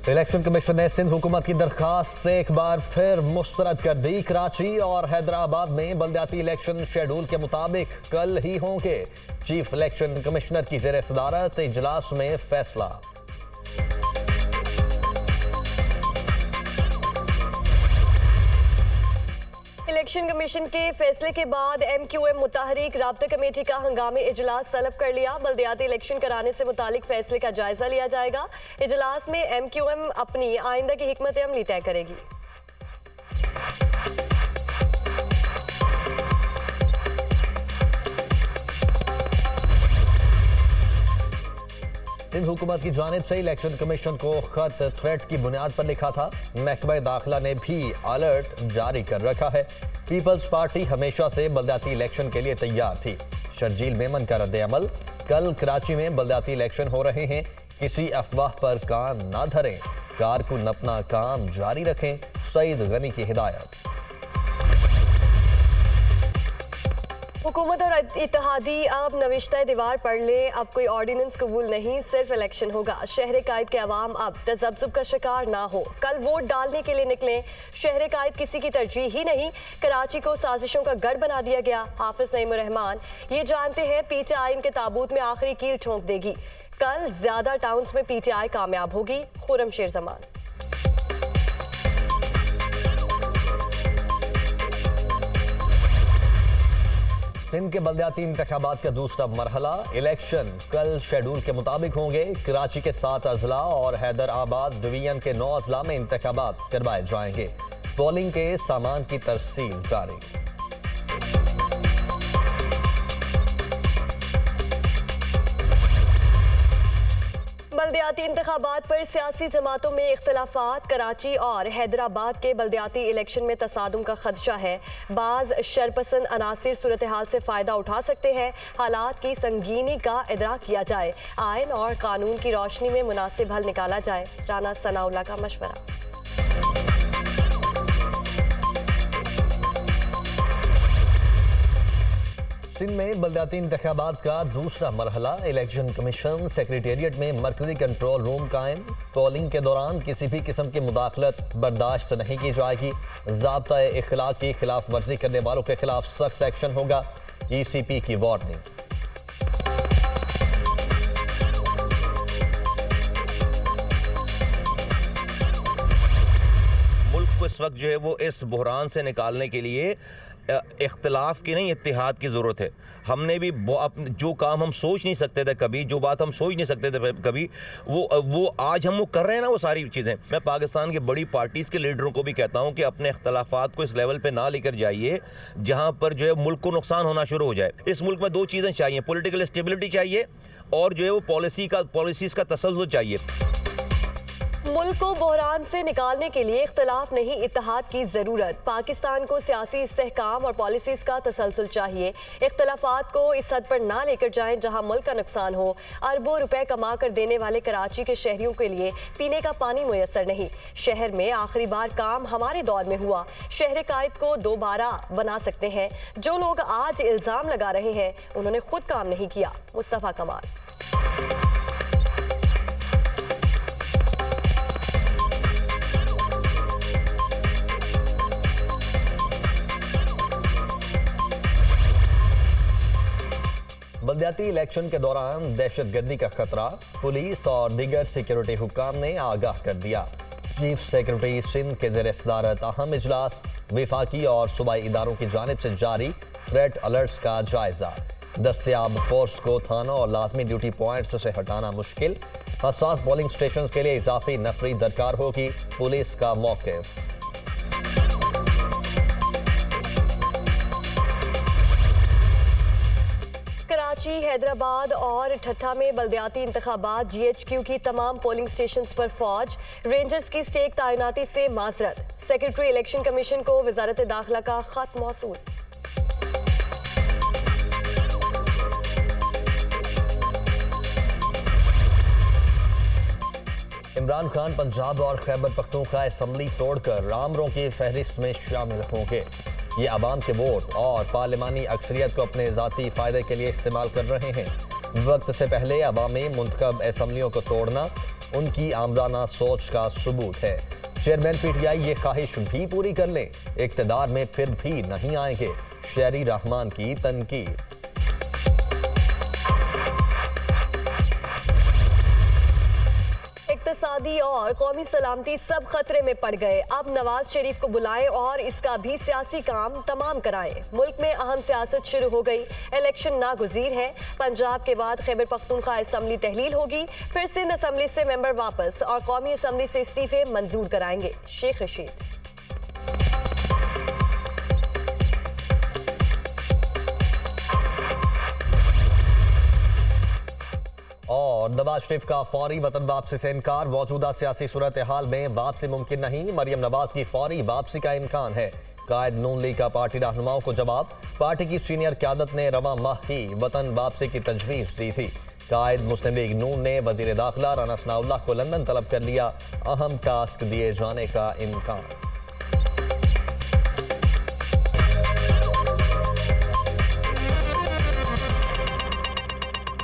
Election commission ने सिंध हुकूमत की दरखास्त एक बार फिर मुस्तरद कर दी। कराची और हैदराबाद में बल्दियाती इलेक्शन शेड्यूल के मुताबिक कल ही होंगे। चीफ इलेक्शन कमिश्नर की ज़ेर सदारत इजलास में फैसला। इलेक्शन कमीशन के फैसले के बाद MQM मुताहरिक राब्ता कमेटी का हंगामी इजलास तलब कर लिया। बल्दियाती इलेक्शन कराने से मुतालिक फैसले का जायजा लिया जाएगा। इजलास में MQM अपनी आइंदा की हिकमत अमली तय करेगी। सिंध हुकूमत की जानिब से इलेक्शन कमीशन को खत थ्रेट की बुनियाद पर लिखा था। महकमा दाखिला ने भी अलर्ट जारी कर रखा है। पीपल्स पार्टी हमेशा से बल्दियाती इलेक्शन के लिए तैयार थी। शर्जील मेमन का रद्द अमल। कल कराची में बल्दियाती इलेक्शन हो रहे हैं, किसी अफवाह पर कान ना धरें, कारकुन अपना काम जारी रखें, सईद गनी की हिदायत। हुकूमत और इत्तेहादी अब नविश्ता दीवार पढ़ लें। अब कोई ऑर्डिनेंस कबूल नहीं, सिर्फ इलेक्शन होगा। शहर कायद के अवाम अब तजब्जुब का शिकार ना हो। कल वोट डालने के लिए निकलें। शहर कायद किसी की तरजीह ही नहीं। कराची को साजिशों का गढ़ बना दिया गया। हाफिज नईमुर रहमान ये जानते हैं PTI इनके ताबूत में आखिरी कील ठोंक देगी। कल ज्यादा टाउन्स में PTI कामयाब होगी। खुर्रमशेर जमान। सिंध के बल्दियाती इंतखाबात का दूसरा मरहला। इलेक्शन कल शेड्यूल के मुताबिक होंगे। कराची के 7 अजला और हैदराबाद डिवीजन के 9 अजला में इंतखाबात करवाए जाएंगे। पोलिंग के सामान की तरसील जारी। बल्दियाती इंतखाबात पर सियासी जमातों में इख्तलाफात। कराची और हैदराबाद के बल्दियाती इलेक्शन में तसादुम का खदशा है। बाज शरपसंद अनासिर सूरत हाल से फ़ायदा उठा सकते हैं। हालात की संगीनी का इदराक किया जाए। आइन और कानून की रोशनी में मुनासिब हल निकाला जाए। राना सनाउल्लाह का मशवरा। सिंध में बल्दियाती इंतखाबात का दूसरा मरहला। इलेक्शन कमीशन सेक्रेटेरिएट में मरकजी कंट्रोल रूम कायम। पोलिंग के दौरान किसी भी किस्म की मुदाखलत बर्दाश्त नहीं की जाएगी। ज़ाब्ता इखलाक की खिलाफ वर्जी करने वालों के खिलाफ सख्त एक्शन होगा। ECP की वार्निंग। मुल्क को इस वक्त जो है वो इस बुहरान से निकालने के लिए इख्तिलाफ की नहीं, इत्तेहाद की ज़रूरत है। हमने भी जो काम हम सोच नहीं सकते थे कभी, जो बात हम सोच नहीं सकते थे कभी, वो आज हम वो कर रहे हैं ना, वो सारी चीज़ें। मैं पाकिस्तान के बड़ी पार्टीज़ के लीडरों को भी कहता हूँ कि अपने इख्तिलाफात को इस लेवल पे ना लेकर जाइए जहाँ पर जो है मुल्क को नुकसान होना शुरू हो जाए। इस मुल्क में 2 चीज़ें चाहिए, पॉलिटिकल स्टेबिलिटी चाहिए और जो है वो पॉलिसीज़ का तसल्जुल चाहिए। मुल्क को बहरान से निकालने के लिए इख्तिलाफ नहीं, इत्तेहाद की जरूरत। पाकिस्तान को सियासी इस्तेहकाम और पॉलिसीज का तसलसल चाहिए। इख्तिलाफात को इस हद पर ना लेकर जाएं जहां मुल्क का नुकसान हो। अरबों रुपए कमा कर देने वाले कराची के शहरियों के लिए पीने का पानी मुयसर नहीं। शहर में आखिरी बार काम हमारे दौर में हुआ। शहर कायद को दोबारा बना सकते हैं। जो लोग आज इल्जाम लगा रहे हैं उन्होंने खुद काम नहीं किया। मुस्तफा कमाल। बल्दियाती इलेक्शन के दौरान दहशतगर्दी का खतरा। पुलिस और दीगर सिक्योरिटी हुक्काम ने आगाह कर दिया। चीफ सेक्रेटरी सिंध के ज़ेर सदारत अहम इजलास। विफाकी और सूबाई इदारों की जानिब से जारी थ्रेट अलर्ट्स का जायजा। दस्तयाब फोर्स को थानों और लाजमी ड्यूटी पॉइंट्स से हटाना मुश्किल। हसास पोलिंग स्टेशन के लिए इजाफी नफरी दरकार होगी। पुलिस का मौक़िफ़। कराची, हैदराबाद और ठट्ठा में बल्दियाती इंतखाबात। GHQ की तमाम पोलिंग स्टेशंस पर फौज। रेंजर्स की स्टेक तैनाती से माजरत। सेक्रेटरी इलेक्शन कमीशन को वजारत दाखिला का खत मौसूल। इमरान खान पंजाब और खैबर पख्तूनख्वा असम्बली तोड़कर रामरों की फहरिस्त में शामिल होंगे। ये अवाम के वोट और पार्लिमानी अक्सरियत को अपने ज़ाती फ़ायदे के लिए इस्तेमाल कर रहे हैं। वक्त से पहले अवामी मुंतखब असम्बलियों को तोड़ना उनकी आमदाना सोच का सबूत है। चेयरमैन पीटीआई ये ख्वाहिश भी पूरी कर लें, इक्तदार में फिर भी नहीं आएंगे, शहरी रहमान की तनकीद। इक्तिसादी और कौमी सलामती सब खतरे में पड़ गए। अब नवाज शरीफ को बुलाएं और इसका भी सियासी काम तमाम कराएं। मुल्क में अहम सियासत शुरू हो गई, इलेक्शन नागुज़ीर है। पंजाब के बाद खैबर पख्तूनख्वा असम्बली तहलील होगी, फिर सिंध असम्बली से मेंबर वापस और कौमी असम्बली से इस्तीफे मंजूर कराएंगे शेख रशीद। और नवाज शरीफ का फौरी वतन वापसी से इनकार, मौजूदा सियासी सूरत हाल में वापसी मुमकिन नहीं, मरियम नवाज की फौरी वापसी का इम्कान है। कायद नून लीग का पार्टी रहनुमाओं को जवाब, पार्टी की सीनियर क्यादत ने रवा माह ही वतन वापसी की तजवीज़ दी थी। कायद मुस्लिम लीग नून ने वजीर दाखिला राना सनाउल्लाह को लंदन तलब कर लिया, अहम टास्क दिए जाने का इम्कान।